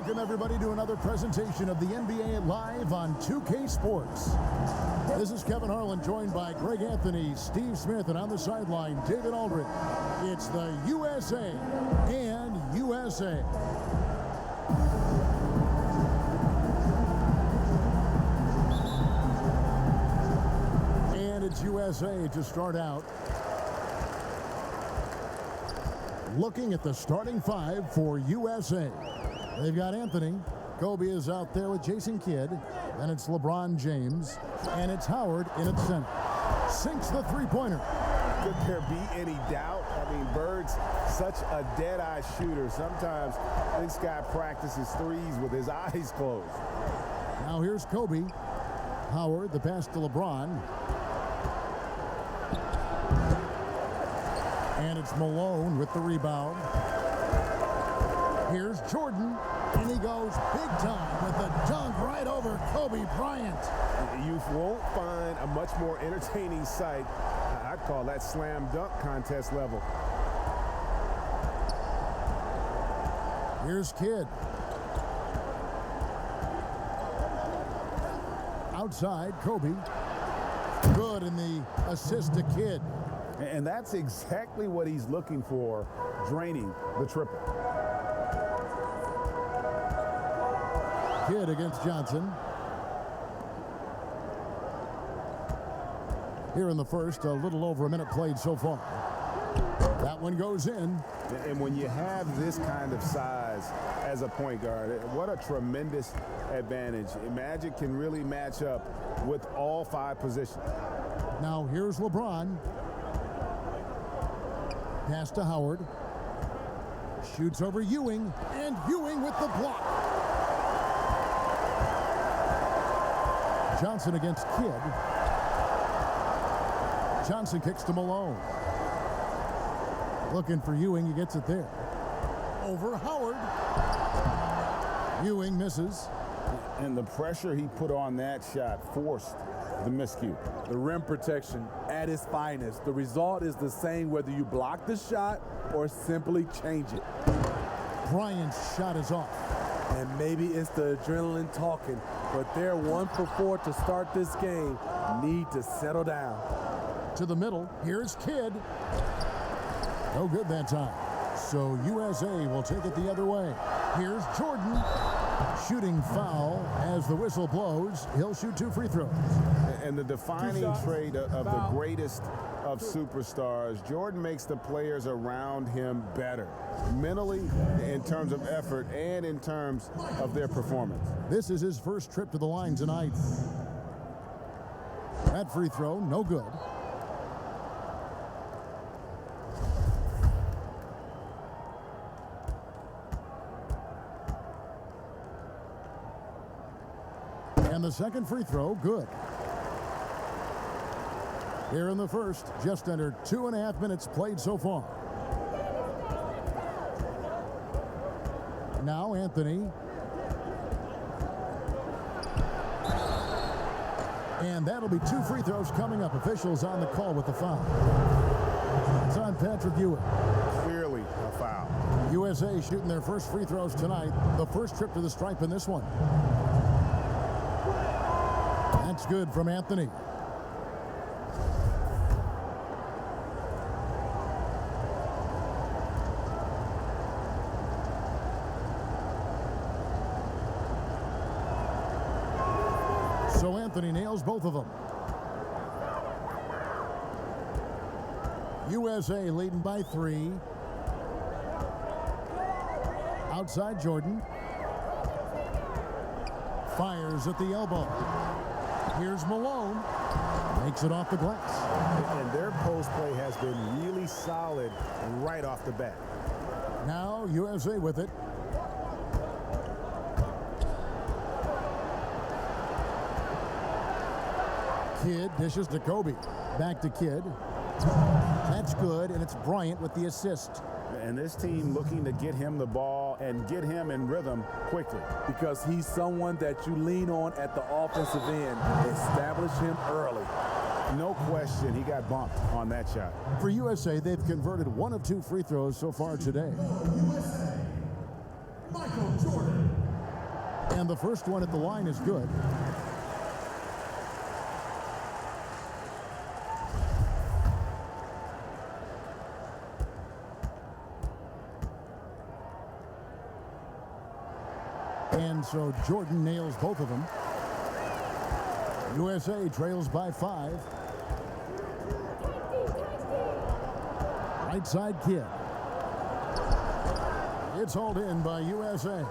Welcome, everybody, to another presentation of the NBA Live on 2K Sports. This is Kevin Harlan, joined by Greg Anthony, Steve Smith, and on the sideline, David Aldridge. It's the USA and USA. And it's USA to start out. Looking at the starting five for USA. They've got Anthony. Kobe is out there with Jason Kidd. And it's LeBron James. And it's Howard in at center. Sinks the three-pointer. Could there be any doubt? I mean, Bird's such a dead-eye shooter. Sometimes this guy practices threes with his eyes closed. Now here's Kobe. Howard, the pass to LeBron. And it's Malone with the rebound. Here's Jordan, and he goes big time with a dunk right over Kobe Bryant. You won't find a much more entertaining sight. I'd call that slam dunk contest level. Here's Kidd. Outside, Kobe. Good in the assist to Kidd. And that's exactly what he's looking for, draining the triple. Kidd against Johnson. Here in the first, a little over a minute played so far. That one goes in. And when you have this kind of size as a point guard, what a tremendous advantage. Magic can really match up with all five positions. Now here's LeBron. Pass to Howard. Shoots over Ewing, and Ewing with the block. Johnson against Kidd. Johnson kicks to Malone. Looking for Ewing, he gets it there. Over Howard. Ewing misses. And the pressure he put on that shot forced the miscue. The rim protection at its finest. The result is the same whether you block the shot or simply change it. Bryant's shot is off. And maybe it's the adrenaline talking, but they're 1 for 4 to start this game. Need to settle down. To the middle, here's Kidd. No good that time. So USA will take it the other way. Here's Jordan. Shooting foul as the whistle blows. He'll shoot 2 free throws. And the defining trait of the greatest of superstars, Jordan makes the players around him better. Mentally, in terms of effort, and in terms of their performance. This is his first trip to the line tonight. That free throw, no good. And the second free throw, good. Here in the first, just under 2.5 minutes played so far. Now Anthony. And that'll be 2 free throws coming up. Officials on the call with the foul. It's on Patrick Ewing. Clearly a foul. USA shooting their first free throws tonight. The first trip to the stripe in this one. That's good from Anthony. So Anthony nails both of them. USA leading by 3. Outside Jordan. Fires at the elbow. Here's Malone. Makes it off the glass. And their post play has been really solid right off the bat. Now USA with it. Kidd dishes to Kobe. Back to Kidd. That's good, and it's Bryant with the assist. And this team looking to get him the ball and get him in rhythm quickly. Because he's someone that you lean on at the offensive end. Establish him early. No question, he got bumped on that shot. For USA, they've converted 1 of 2 free throws so far today. USA, Michael Jordan. And the first one at the line is good. And so Jordan nails both of them. USA trails by 5. Right side kid. It's hauled in by USA.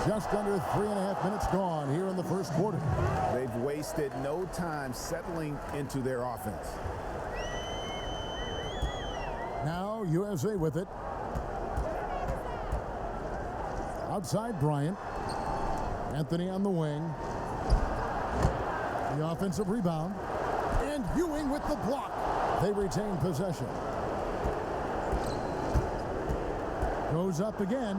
Just under 3.5 minutes gone here in the first quarter. They've wasted no time settling into their offense. Now USA with it. Outside Bryant. Anthony on the wing. The offensive rebound. And Ewing with the block. They retain possession. Goes up again.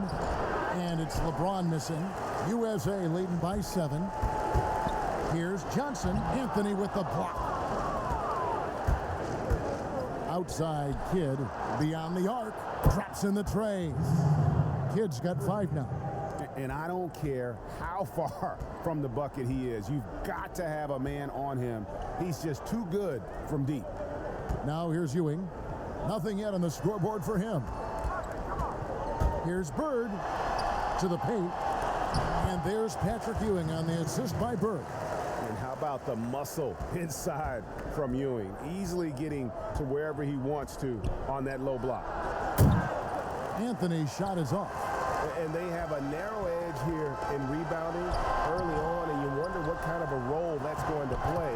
And it's LeBron missing. USA leading by 7. Here's Johnson. Anthony with the block. Outside Kidd. Beyond the arc. Drops in the tray. Kidd's got 5 now. And I don't care how far from the bucket he is. You've got to have a man on him. He's just too good from deep. Now here's Ewing. Nothing yet on the scoreboard for him. Here's Bird to the paint. And there's Patrick Ewing on the assist by Bird. And how about the muscle inside from Ewing? Easily getting to wherever he wants to on that low block. Anthony's shot is off. And they have a narrow edge here in rebounding early on, and you wonder what kind of a role that's going to play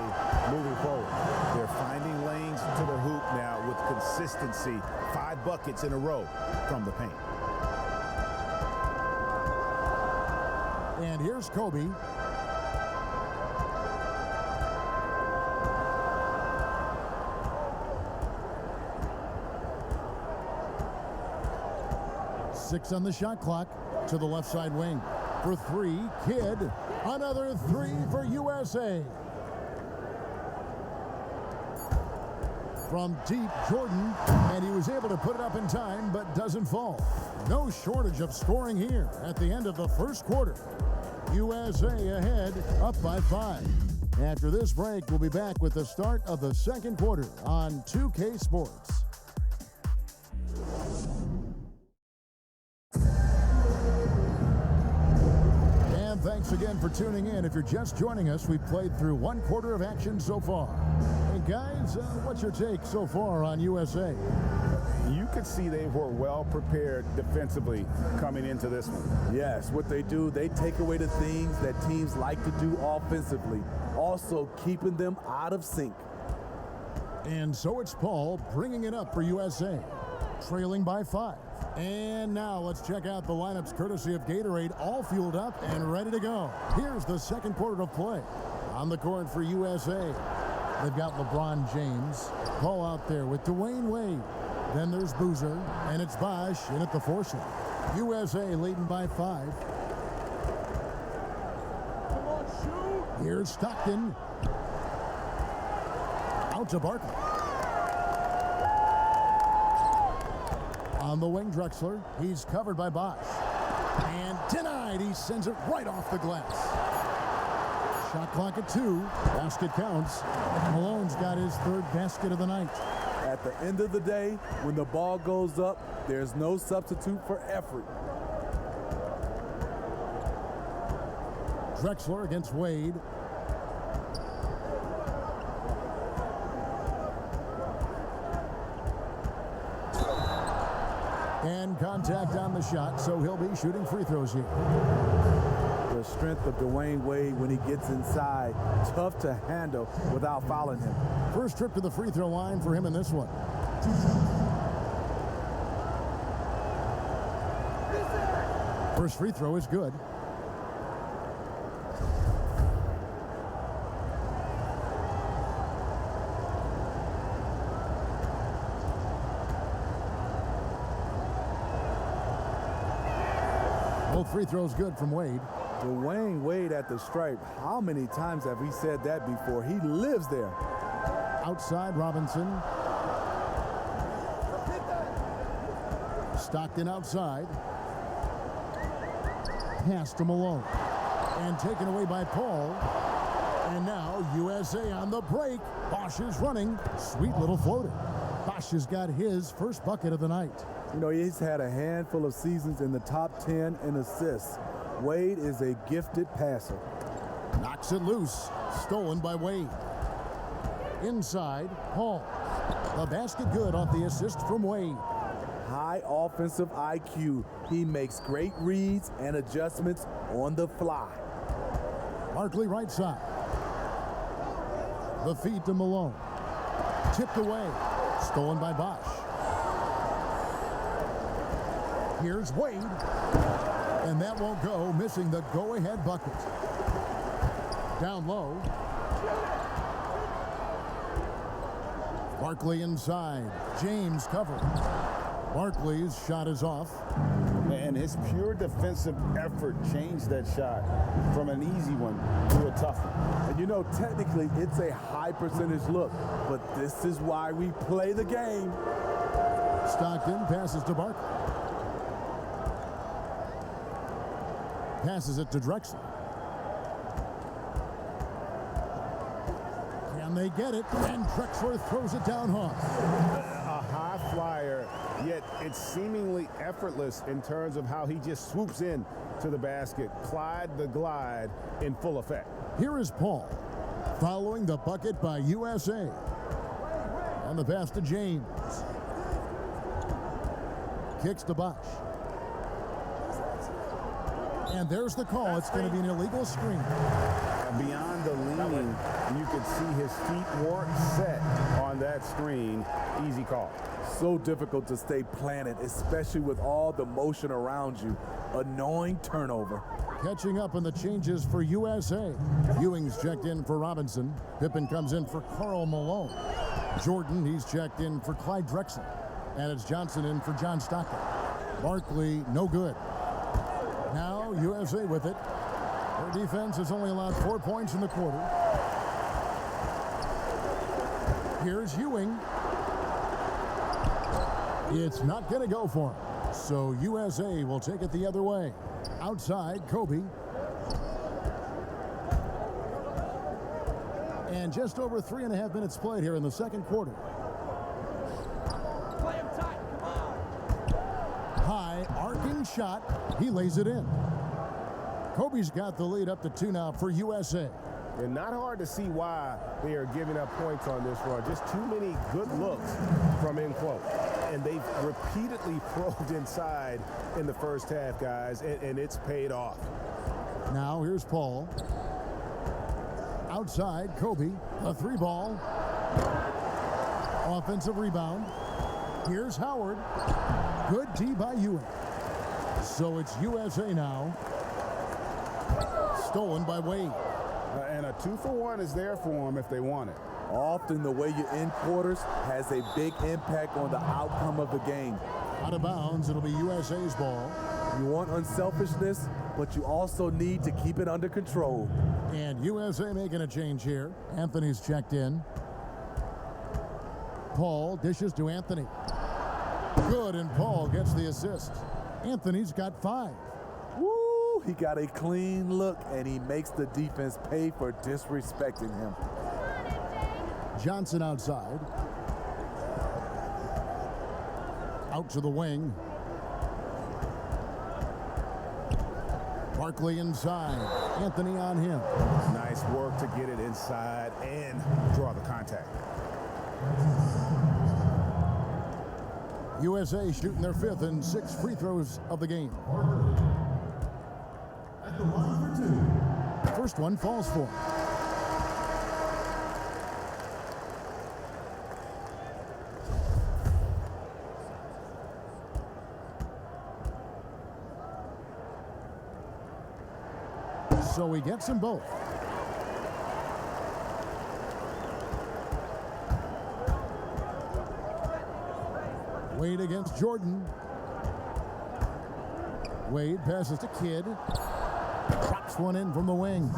moving forward. They're finding lanes to the hoop now with consistency. 5 buckets in a row from the paint. And here's Kobe. Six on the shot clock to the left side wing. For 3, Kidd. Another 3 for USA. From deep, Jordan, and he was able to put it up in time, but doesn't fall. No shortage of scoring here at the end of the first quarter. USA ahead, up by 5. After this break, we'll be back with the start of the second quarter on 2K Sports. Thanks again for tuning in. If you're just joining us, we've played through 1 quarter of action so far. Hey guys, what's your take so far on USA? You could see they were well prepared defensively coming into this one. Yes, what they do, they take away the things that teams like to do offensively, also keeping them out of sync. And so it's Paul bringing it up for USA, trailing by 5. And now let's check out the lineups courtesy of Gatorade, all fueled up and ready to go. Here's the second quarter of play. On the court for USA, they've got LeBron James. Paul out there with Dwayne Wade. Then there's Boozer, and it's Bosch in at the 4 slot. USA leading by 5. Come on, shoot! Here's Stockton. Out to Barkley. On the wing, Drexler. He's covered by Bosch. And denied. He sends it right off the glass. Shot clock at 2. Basket counts. Malone's got his 3rd basket of the night. At the end of the day, when the ball goes up, there's no substitute for effort. Drexler against Wade. And contact on the shot, so he'll be shooting free throws here. The strength of Dwayne Wade when he gets inside, tough to handle without fouling him. First trip to the free throw line for him in this one. First free throw is good. Both free throws good from Wade. Dwayne Wade at the stripe. How many times have we said that before? He lives there. Outside Robinson. Stockton outside. Pass to Malone. And taken away by Paul. And now USA on the break. Bosch is running. Sweet little floater. Bosch has got his first bucket of the night. You know, he's had a handful of seasons in the top 10 in assists. Wade is a gifted passer. Knocks it loose. Stolen by Wade. Inside, Paul. The basket good off the assist from Wade. High offensive IQ. He makes great reads and adjustments on the fly. Barkley right side. The feed to Malone. Tipped away. Stolen by Bosch. Here's Wade. And that won't go, missing the go-ahead bucket. Down low. Barkley inside. James covered. Barkley's shot is off. And his pure defensive effort changed that shot from an easy one to a tough one. And you know, technically, it's a high percentage look, but this is why we play the game. Stockton passes to Barkley. Passes it to Drexler. Can they get it? And Drexler throws it down hard. A high flyer, yet it's seemingly effortless in terms of how he just swoops in to the basket. Clyde the glide in full effect. Here is Paul following the bucket by USA. And the pass to James. Kicks to Bosch. And there's the call. It's going to be an illegal screen. Beyond the leaning, you could see his feet weren't set on that screen. Easy call. So difficult to stay planted, especially with all the motion around you. Annoying turnover. Catching up on the changes for USA. Ewing's checked in for Robinson. Pippen comes in for Karl Malone. Jordan, he's checked in for Clyde Drexler. And it's Johnson in for John Stockton. Barkley, no good. Now USA with it. Their defense has only allowed 4 points in the quarter. Here's Ewing. It's not going to go for him. So USA will take it the other way. Outside, Kobe. And just over 3.5 minutes played here in the second quarter. High, arcing shot. He lays it in. Kobe's got the lead up to 2 now for USA. And not hard to see why they are giving up points on this run. Just too many good looks from in close. And they've repeatedly probed inside in the first half, guys, and it's paid off. Now here's Paul. Outside, Kobe, a 3-ball. Offensive rebound. Here's Howard. Good D by Ewing. So it's USA now. Stolen by Wade. And a 2-for-1 is there for them if they want it. Often the way you end quarters has a big impact on the outcome of the game. Out of bounds, it'll be USA's ball. You want unselfishness, but you also need to keep it under control. And USA making a change here. Anthony's checked in. Paul dishes to Anthony. Good, and Paul gets the assist. Anthony's got 5. Woo! He got a clean look, and he makes the defense pay for disrespecting him. Johnson outside. Out to the wing. Barkley inside. Anthony on him. Nice work to get it inside and draw the contact. USA shooting their 5th and 6th free throws of the game. First one falls for him. So he gets them both. Wade against Jordan. Wade passes to Kidd. Drops one in from the wing.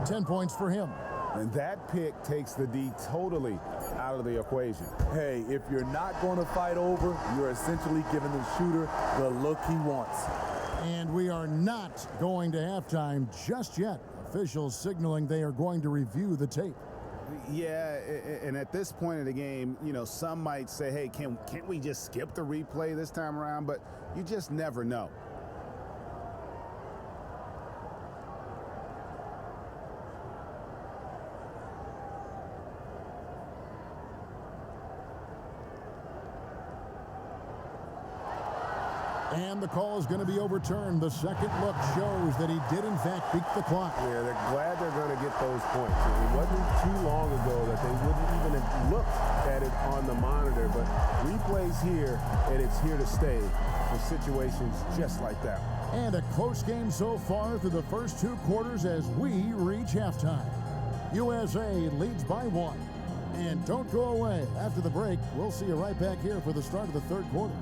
10 points for him. And that pick takes the D totally out of the equation. Hey, if you're not going to fight over, you're essentially giving the shooter the look he wants. And we are not going to halftime just yet. Officials signaling they are going to review the tape. Yeah, and at this point in the game, you know, some might say, hey, can't we just skip the replay this time around? But you just never know. And the call is going to be overturned. The second look shows that he did, in fact, beat the clock. Yeah, they're glad they're going to get those points. It wasn't too long ago that they wouldn't even have looked at it on the monitor, but replays here, and it's here to stay for situations just like that. And a close game so far through the first 2 quarters as we reach halftime. USA leads by 1. And don't go away. After the break, we'll see you right back here for the start of the third quarter.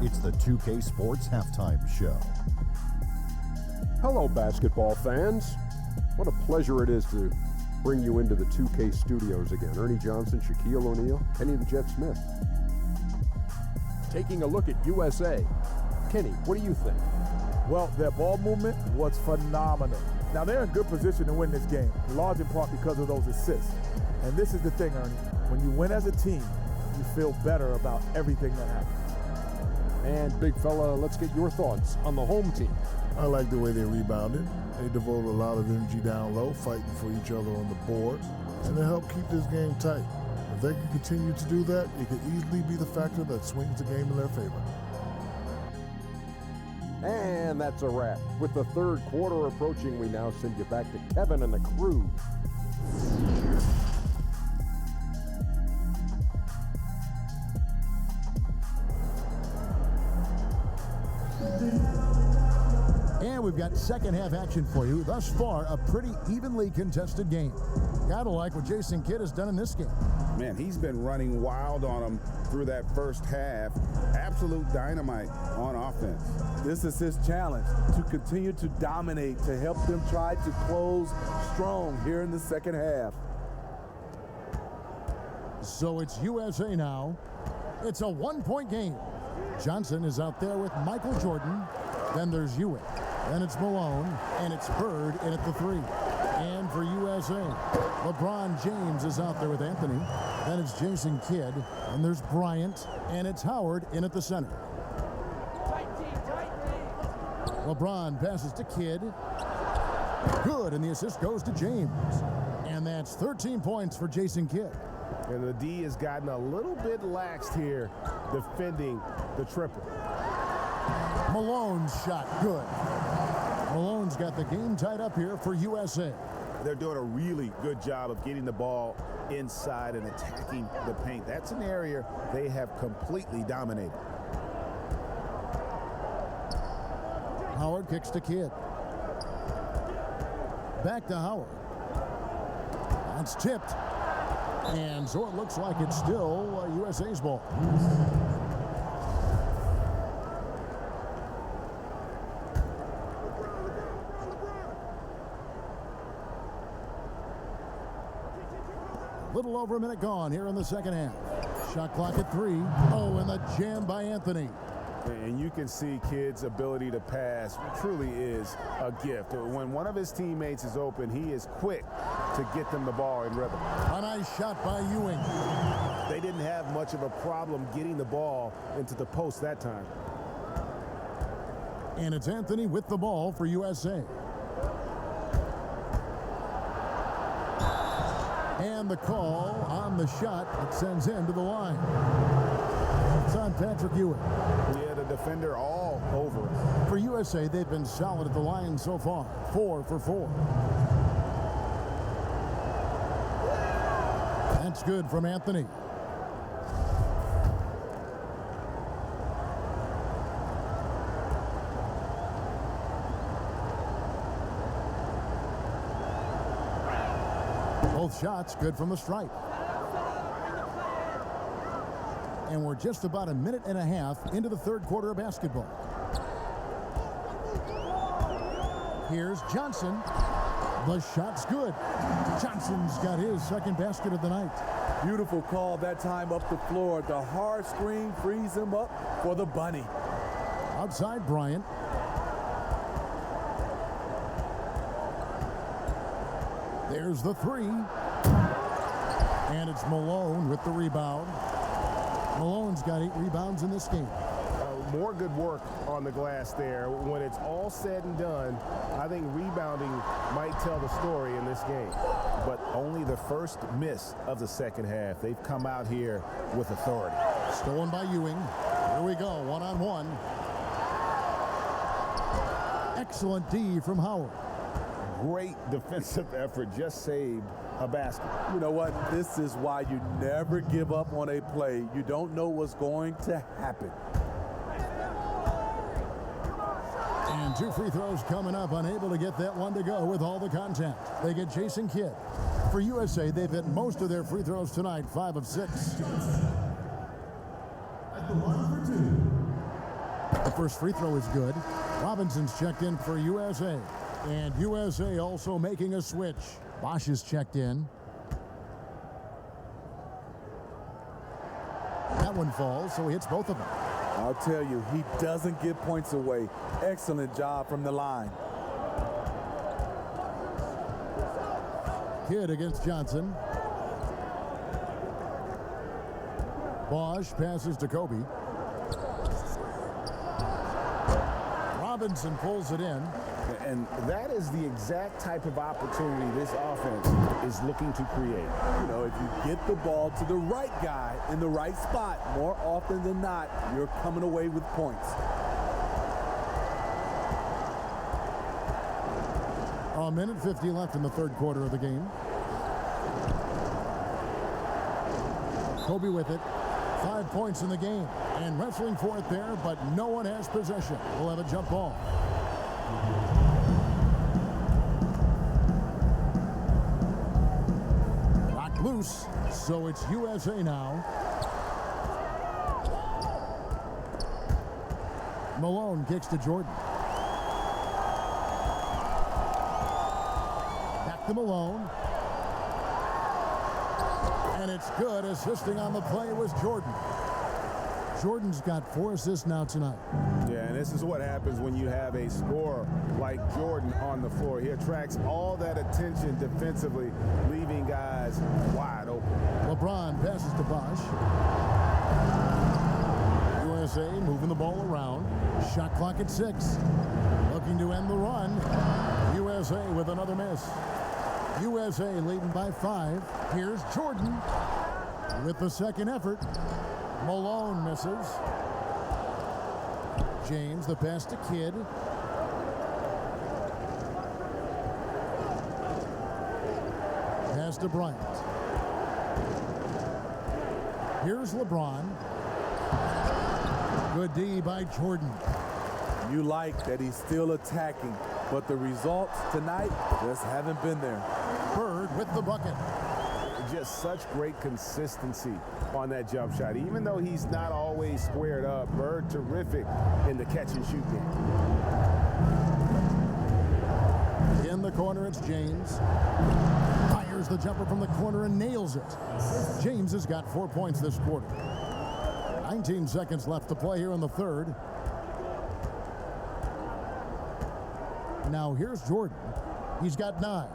It's the 2K Sports Halftime Show. Hello, basketball fans. What a pleasure it is to bring you into the 2K studios again. Ernie Johnson, Shaquille O'Neal, Kenny the Jet Smith. Taking a look at USA. Kenny, what do you think? Well, their ball movement was phenomenal. Now, they're in good position to win this game, large in part because of those assists. And this is the thing, Ernie. When you win as a team, you feel better about everything that happens. And big fella, let's get your thoughts on the home team. I like the way they rebounded. They devoted a lot of energy down low, fighting for each other on the boards, and they helped keep this game tight. If they can continue to do that, it could easily be the factor that swings the game in their favor. And that's a wrap. With the third quarter approaching, we now send you back to Kevin and the crew. And we've got second half action for you. Thus far, a pretty evenly contested game. Gotta like what Jason Kidd has done in this game. Man, he's been running wild on them through that first half. Absolute dynamite on offense. This is his challenge, to continue to dominate, to help them try to close strong here in the second half. So it's USA now. It's a 1-point game. Johnson is out there with Michael Jordan. Then there's Ewing. Then it's Malone. And it's Bird in at the 3. And for USA, LeBron James is out there with Anthony. Then it's Jason Kidd. And there's Bryant. And it's Howard in at the center. LeBron passes to Kidd. Good, and the assist goes to James. And that's 13 points for Jason Kidd. And the D has gotten a little bit laxed here defending the triple. Malone's shot, good. Malone's got the game tied up here for USA. They're doing a really good job of getting the ball inside and attacking the paint. That's an area they have completely dominated. Howard kicks to Kidd. Back to Howard. That's tipped. And so it looks like it's still USA's ball. Little over a minute gone here in the second half. Shot clock at 3. Oh, and the jam by Anthony. And you can see Kidd's ability to pass truly is a gift. When one of his teammates is open, he is quick to get them the ball in rhythm. A nice shot by Ewing. They didn't have much of a problem getting the ball into the post that time. And it's Anthony with the ball for USA. And the call on the shot that sends him to the line. It's on Patrick Ewing. Yeah, the defender all over it. For USA, they've been solid at the line so far. 4 for 4. That's good from Anthony. Both shots good from the stripe. And we're just about a minute and a half into the third quarter of basketball. Here's Johnson. The shot's good. Johnson's got his second basket of the night. Beautiful call that time up the floor. The hard screen frees him up for the bunny. Outside Bryant. There's the three. And it's Malone with the rebound. Malone's got 8 rebounds in this game. More good work on the glass there. When it's all said and done, I think rebounding might tell the story in this game. But only the first miss of the second half. They've come out here with authority. Stolen by Ewing. Here we go, one-on-one. Excellent D from Howard. Great defensive effort, just saved a basket. You know what? This is why you never give up on a play. You don't know what's going to happen. And 2 free throws coming up, unable to get that one to go with all the contact. They get Jason Kidd. For USA, they've hit most of their free throws tonight, 5 of 6. The first free throw is good. Robinson's checked in for USA. And USA also making a switch. Bosch is checked in. That one falls, so he hits both of them. I'll tell you, he doesn't give points away. Excellent job from the line. Kidd against Johnson. Bosch passes to Kobe. Robinson pulls it in. And that is the exact type of opportunity this offense is looking to create. You know, if you get the ball to the right guy in the right spot, more often than not, you're coming away with points. A minute 50 left in the third quarter of the game. Kobe with it. 5 points in the game. And wrestling for it there, but no one has possession. We'll have a jump ball. Locked loose, so it's USA now. Malone kicks to Jordan. Back to Malone. And it's good. Assisting on the play was Jordan. Jordan's got 4 assists now tonight. Yeah, and this is what happens when you have a scorer like Jordan on the floor. He attracts all that attention defensively, leaving guys wide open. LeBron passes to Bosch. USA moving the ball around. Shot clock at 6. Looking to end the run. USA with another miss. USA leading by 5. Here's Jordan with the second effort. Malone misses. James, the pass to Kidd. Pass to Bryant. Here's LeBron. Good D by Jordan. You like that he's still attacking, but the results tonight just haven't been there. Bird with the bucket. Just such great consistency on that jump shot. Even though he's not always squared up, Bird terrific in the catch and shoot game. In the corner, it's James. Fires the jumper from the corner and nails it. James has got 4 points this quarter. 19 seconds left to play here in the third. Now here's Jordan. He's got 9.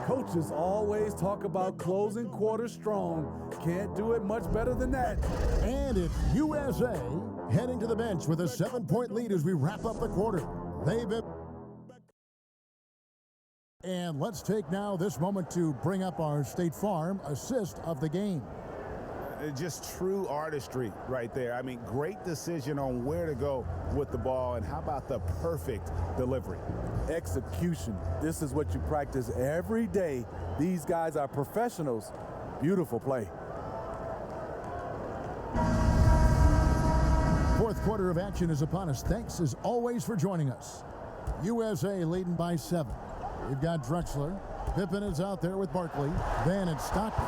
Coaches always talk about closing quarters strong. Can't do it much better than that. And it's USA heading to the bench with a 7-point lead as we wrap up the quarter. They've been... And let's take now this moment to bring up our State Farm assist of the game. Just true artistry right there. I mean, great decision on where to go with the ball, and how about the perfect delivery? Execution. This is what you practice every day. These guys are professionals. Beautiful play. Fourth quarter of action is upon us. Thanks as always for joining us. USA leading by 7. We've got Drexler. Pippen is out there with Barkley. Then it's Stockton.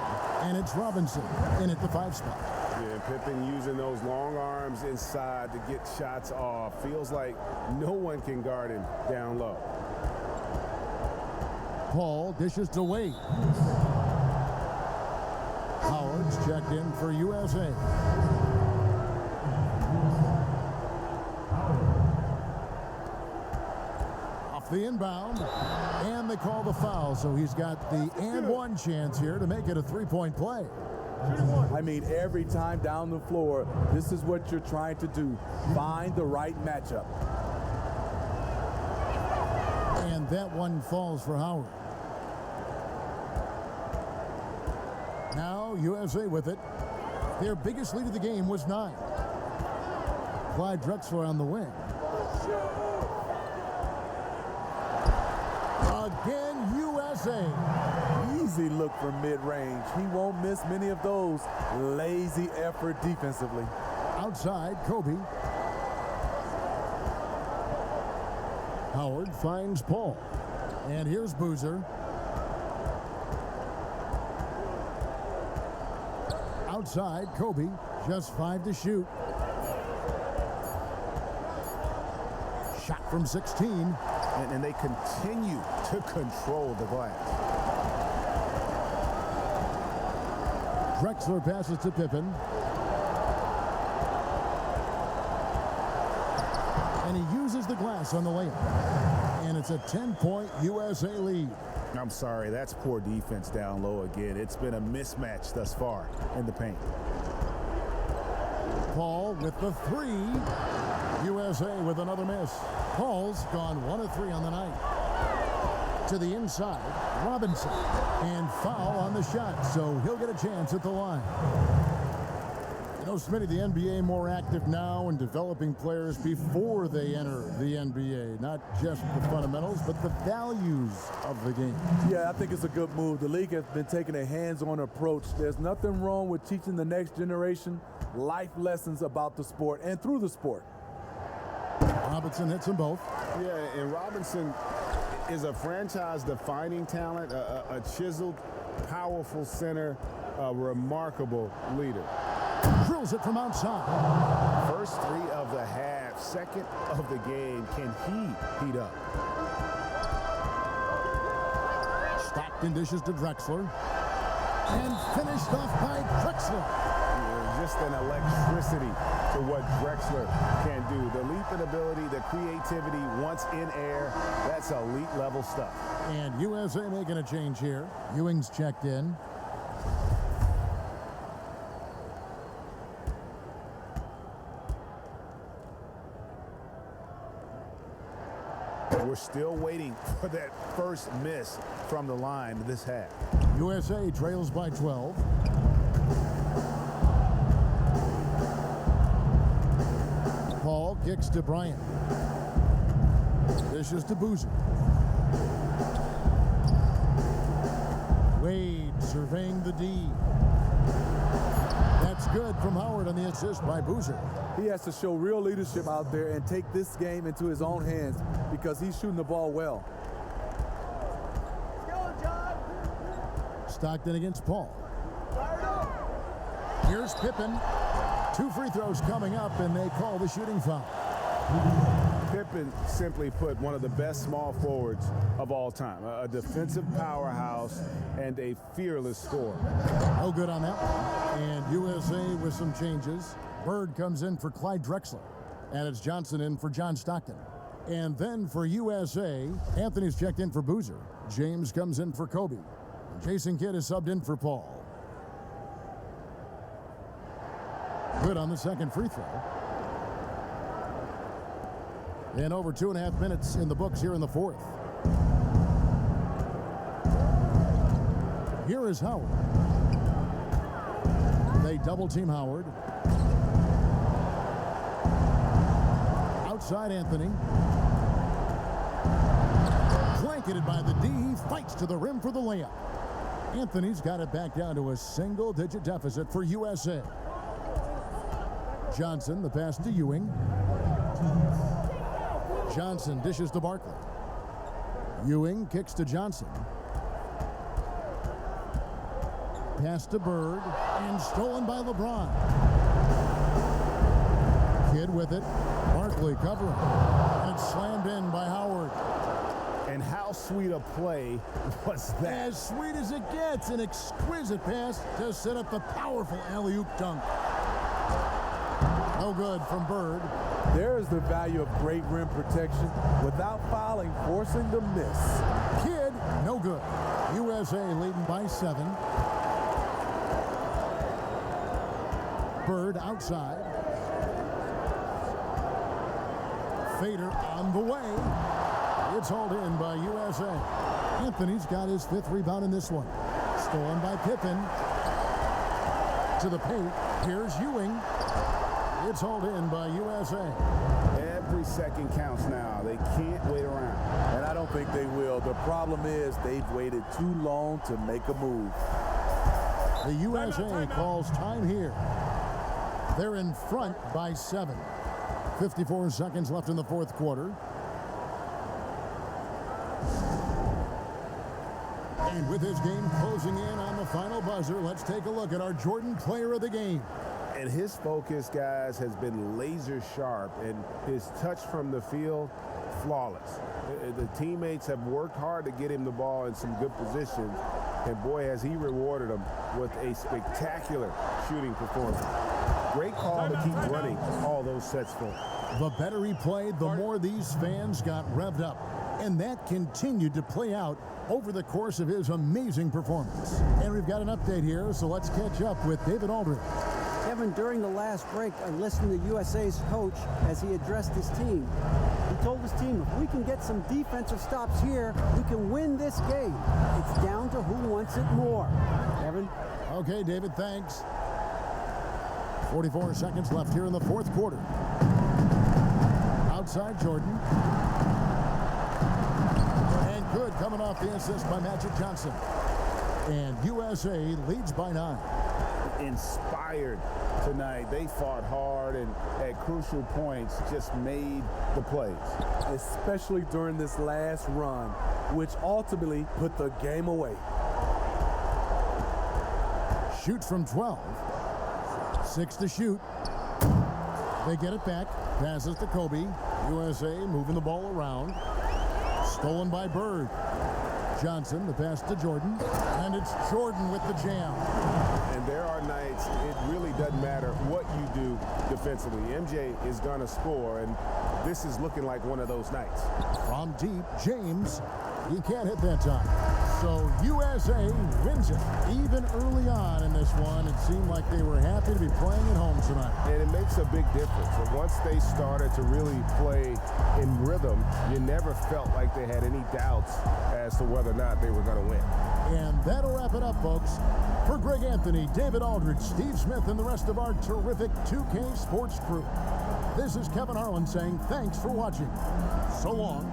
And it's Robinson in at the 5 spot. Yeah, Pippen using those long arms inside to get shots off. Feels like no one can guard him down low. Paul dishes to Wade. Howard's checked in for USA. The inbound, and they call the foul, so he's got the and one chance here to make it a 3-point play. I mean, every time down the floor, this is what you're trying to do. Find the right matchup. And that one falls for Howard. Now USA with it. Their biggest lead of the game was 9. Clyde Drexler on the wing. Again, USA. Easy look from mid-range. He won't miss many of those. Lazy effort defensively. Outside, Kobe. Howard finds Paul. And here's Boozer. Outside, Kobe. Just 5 to shoot. Shot from 16. And they continue to control the glass. Drexler passes to Pippen. And he uses the glass on the layup. And it's a 10-point USA lead. I'm sorry, that's poor defense down low again. It's been a mismatch thus far in the paint. Paul with the 3. USA with another miss. Paul's gone 1 of 3 on the night. To the inside, Robinson. And foul on the shot, so he'll get a chance at the line. You know, Smitty, the NBA more active now in developing players before they enter the NBA. Not just the fundamentals, but the values of the game. Yeah, I think it's a good move. The league has been taking a hands-on approach. There's nothing wrong with teaching the next generation life lessons about the sport and through the sport. Robinson hits them both. Yeah, and Robinson is a franchise-defining talent, a chiseled, powerful center, a remarkable leader. Drills it from outside. First 3 of the half, second of the game. Can he heat up? Stockton dishes to Drexler. And finished off by Drexler. Just an electricity to what Drexler can do. The leaping ability, the creativity once in air, that's elite level stuff. And USA making a change here. Ewing's checked in. We're still waiting for that first miss from the line this half. USA trails by 12. Paul kicks to Bryant. Dishes to Boozer. Wade surveying the D. That's good from Howard on the assist by Boozer. He has to show real leadership out there and take this game into his own hands because he's shooting the ball well. Stockton against Paul. Here's Pippen. 2 free throws coming up, and they call the shooting foul. Pippen, simply put, one of the best small forwards of all time. A defensive powerhouse and a fearless scorer. No good on that one. And USA with some changes. Bird comes in for Clyde Drexler. And it's Johnson in for John Stockton. And then for USA, Anthony's checked in for Boozer. James comes in for Kobe. Jason Kidd is subbed in for Paul. Good on the second free throw. And over 2.5 minutes in the books here in the 4th. Here is Howard. They double team Howard. Outside Anthony. Blanketed by the D. He fights to the rim for the layup. Anthony's got it back down to a single-digit deficit for USA. Johnson, the pass to Ewing. Johnson dishes to Barkley. Ewing kicks to Johnson. Pass to Bird, and stolen by LeBron. Kidd with it. Barkley covering. And it's slammed in by Howard. And how sweet a play was that? As sweet as it gets, an exquisite pass to set up the powerful alley-oop dunk. No good from Bird. There's the value of great rim protection without fouling, forcing the miss. Kidd, no good. USA leading by 7. Bird outside. Fader on the way. It's hauled in by USA. Anthony's got his 5th rebound in this one. Stolen by Pippen. To the paint. Here's Ewing. It's hauled in by USA. Every second counts now. They can't wait around. And I don't think they will. The problem is they've waited too long to make a move. The USA calls time here. They're in front by 7. 54 seconds left in the 4th quarter. And with this game closing in on the final buzzer, let's take a look at our Jordan Player of the Game. And his focus, guys, has been laser sharp, and his touch from the field, flawless. The teammates have worked hard to get him the ball in some good positions, and boy, has he rewarded them with a spectacular shooting performance. Great call to keep running all those sets for him. The better he played, the more these fans got revved up. And that continued to play out over the course of his amazing performance. And we've got an update here, so let's catch up with David Aldridge. Kevin, during the last break, I listened to USA's coach as he addressed his team. He told his team, if we can get some defensive stops here, we can win this game. It's down to who wants it more. Kevin? Okay, David, thanks. 44 seconds left here in the 4th quarter. Outside Jordan. And good coming off the assist by Magic Johnson. And USA leads by 9. Inspired tonight. They fought hard and at crucial points just made the plays. Especially during this last run, which ultimately put the game away. Shoots from 12. 6 to shoot. They get it back. Passes to Kobe. USA moving the ball around. Stolen by Bird. Johnson, the pass to Jordan. And it's Jordan with the jam. And there are nights it really doesn't matter what you do defensively. MJ is going to score, and this is looking like one of those nights. From deep, James. He can't hit that time. So USA wins it. Even early on in this one, it seemed like they were happy to be playing at home tonight. And it makes a big difference. And once they started to really play in rhythm, you never felt like they had any doubts as to whether or not they were going to win. And that'll wrap it up, folks. For Greg Anthony, David Aldridge, Steve Smith, and the rest of our terrific 2K Sports crew, this is Kevin Harlan saying thanks for watching. So long.